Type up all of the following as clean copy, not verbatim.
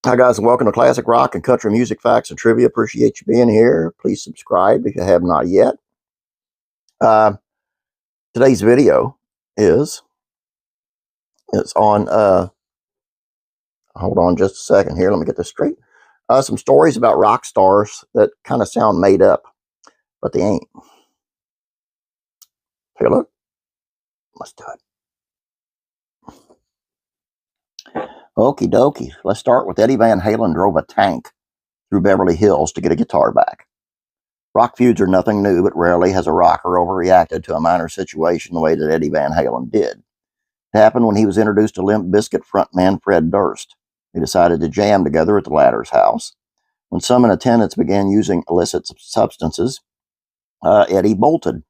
Hi, guys, and welcome to Classic Rock and Country Music Facts and Trivia. Appreciate you being here. Please subscribe if you have not yet. Uh, Today's video it's on, hold on just a second here. Let me get this straight. Some stories about rock stars that kind of sound made up, but they ain't. Take a look. Let's do it. Okie dokie. Let's start with Eddie Van Halen drove a tank through Beverly Hills to get a guitar back. Rock feuds are nothing new, but rarely has a rocker overreacted to a minor situation the way that Eddie Van Halen did. It happened when he was introduced to Limp Bizkit frontman Fred Durst. They decided to jam together at the latter's house. When some in attendance began using illicit substances, Eddie bolted,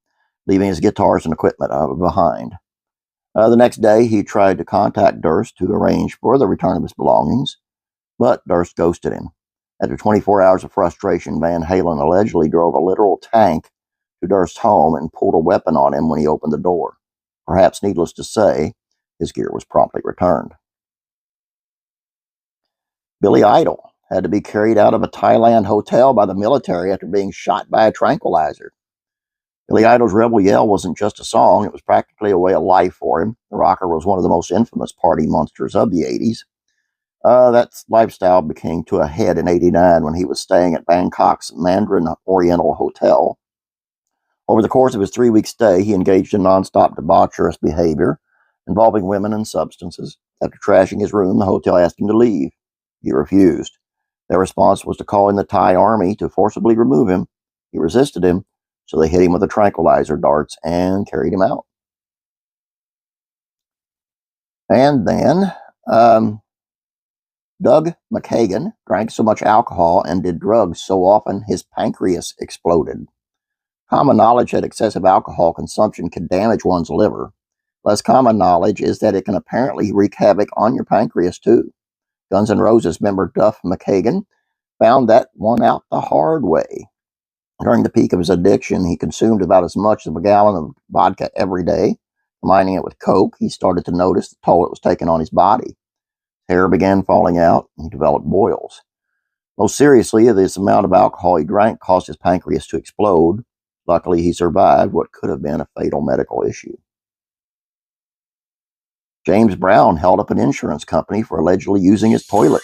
leaving his guitars and equipment behind. The next day, he tried to contact Durst to arrange for the return of his belongings, but Durst ghosted him. After 24 hours of frustration, Van Halen allegedly drove a literal tank to Durst's home and pulled a weapon on him when he opened the door. Perhaps needless to say, his gear was promptly returned. Billy Idol had to be carried out of a Thailand hotel by the military after being shot by a tranquilizer. Billy Idol's Rebel Yell wasn't just a song, it was practically a way of life for him. The rocker was one of the most infamous party monsters of the 80s. That lifestyle became to a head in '89 when he was staying at Bangkok's Mandarin Oriental Hotel. Over the course of his 3-week stay, he engaged in nonstop debaucherous behavior involving women and substances. After trashing his room, the hotel asked him to leave. He refused. Their response was to call in the Thai army to forcibly remove him. He resisted him, so they hit him with the tranquilizer darts and carried him out. And then Doug McKagan drank so much alcohol and did drugs so often his pancreas exploded. Common knowledge that excessive alcohol consumption can damage one's liver. Less common knowledge is that it can apparently wreak havoc on your pancreas too. Guns N' Roses member Duff McKagan found that one out the hard way. During the peak of his addiction, he consumed about as much as a gallon of vodka every day. Combining it with Coke, he started to notice the toll it was taking on his body. Hair began falling out, and he developed boils. Most seriously, this amount of alcohol he drank caused his pancreas to explode. Luckily, he survived what could have been a fatal medical issue. James Brown held up an insurance company for allegedly using his toilet.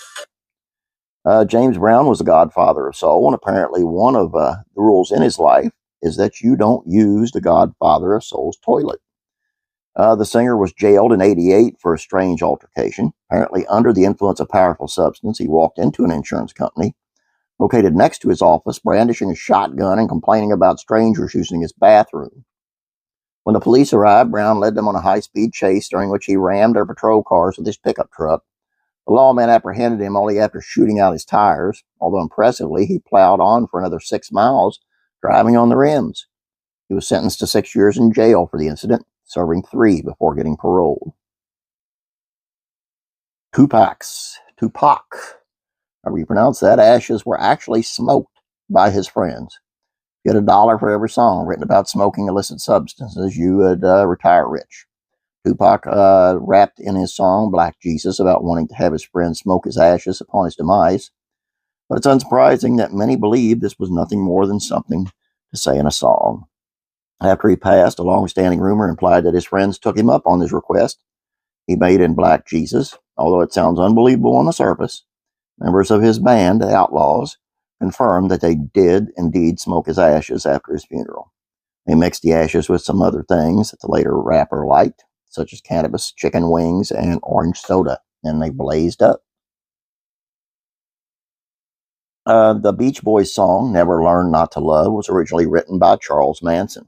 James Brown was the godfather of soul, and apparently one of the rules in his life is that you don't use the godfather of soul's toilet. The singer was jailed in '88 for a strange altercation. Apparently, under the influence of powerful substance, he walked into an insurance company located next to his office, brandishing a shotgun and complaining about strangers using his bathroom. When the police arrived, Brown led them on a high-speed chase during which he rammed their patrol cars with his pickup truck. The lawman apprehended him only after shooting out his tires, although impressively, he plowed on for another 6 miles, driving on the rims. He was sentenced to 6 years in jail for the incident, serving 3 before getting paroled. Tupac, however you pronounce that, ashes were actually smoked by his friends. Get $1 for every song written about smoking illicit substances, you would retire rich. Tupac rapped in his song Black Jesus about wanting to have his friends smoke his ashes upon his demise. But it's unsurprising that many believe this was nothing more than something to say in a song. After he passed, a long-standing rumor implied that his friends took him up on his request. He made in Black Jesus, although it sounds unbelievable on the surface. Members of his band, the Outlaws, confirmed that they did indeed smoke his ashes after his funeral. They mixed the ashes with some other things that the later rapper liked, such as cannabis, chicken wings, and orange soda, and they blazed up. The Beach Boys song, Never Learn Not to Love, was originally written by Charles Manson.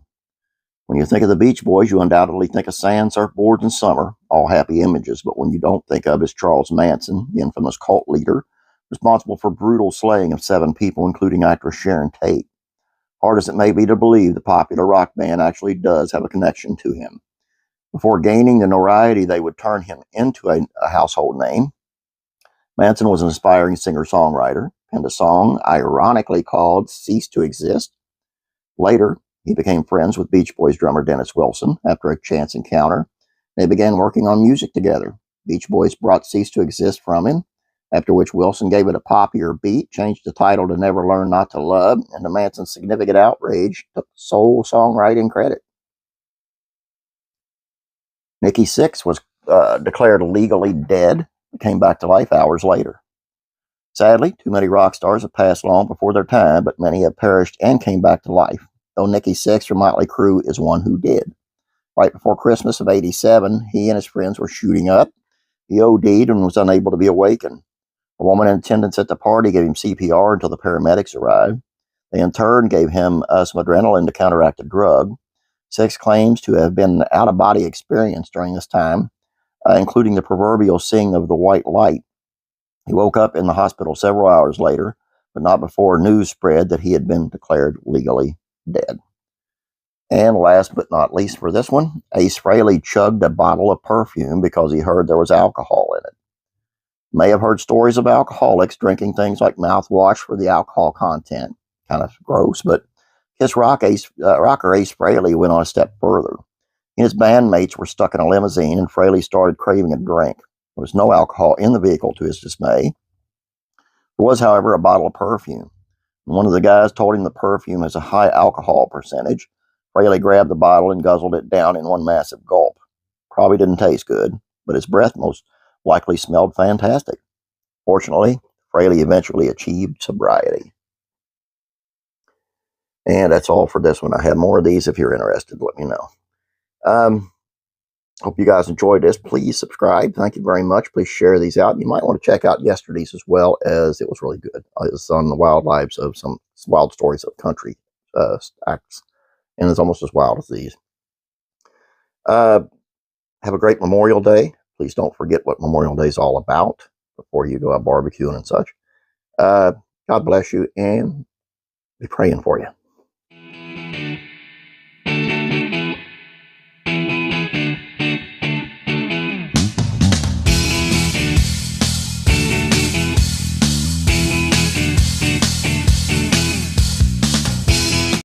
When you think of the Beach Boys, you undoubtedly think of sand, surfboards, and summer, all happy images, but when you don't think of is Charles Manson, the infamous cult leader, responsible for brutal slaying of 7 people, including actress Sharon Tate. Hard as it may be to believe, the popular rock band actually does have a connection to him. Before gaining the notoriety they would turn him into a household name, Manson was an aspiring singer-songwriter, penned a song ironically called Cease to Exist. Later, he became friends with Beach Boys drummer Dennis Wilson after a chance encounter. They began working on music together. Beach Boys brought Cease to Exist from him, after which Wilson gave it a poppier beat, changed the title to Never Learn Not to Love, and to Manson's significant outrage, took sole songwriting credit. Nikki Sixx was declared legally dead and came back to life hours later. Sadly, too many rock stars have passed long before their time, but many have perished and came back to life, though Nikki Sixx from Motley Crue is one who did. Right before Christmas of '87, he and his friends were shooting up. He OD'd and was unable to be awakened. A woman in attendance at the party gave him CPR until the paramedics arrived. They in turn gave him some adrenaline to counteract the drug. Sixx claims to have been an out-of-body experience during this time, including the proverbial seeing of the white light. He woke up in the hospital several hours later, but not before news spread that he had been declared legally dead. And last but not least for this one, Ace Fraley chugged a bottle of perfume because he heard there was alcohol in it. You may have heard stories of alcoholics drinking things like mouthwash for the alcohol content. Kind of gross, but Kiss rocker Ace Fraley went on a step further. He and his bandmates were stuck in a limousine, and Fraley started craving a drink. There was no alcohol in the vehicle, to his dismay. There was, however, a bottle of perfume. One of the guys told him the perfume has a high alcohol percentage. Fraley grabbed the bottle and guzzled it down in one massive gulp. Probably didn't taste good, but his breath most likely smelled fantastic. Fortunately, Fraley eventually achieved sobriety. And that's all for this one. I have more of these. If you're interested, let me know. Hope you guys enjoyed this. Please subscribe. Thank you very much. Please share these out. You might want to check out yesterday's as well, as it was really good. It's on the wild lives of some wild stories of country acts, and it's almost as wild as these. Have a great Memorial Day. Please don't forget what Memorial Day is all about before you go out barbecuing and such. God bless you, and be praying for you.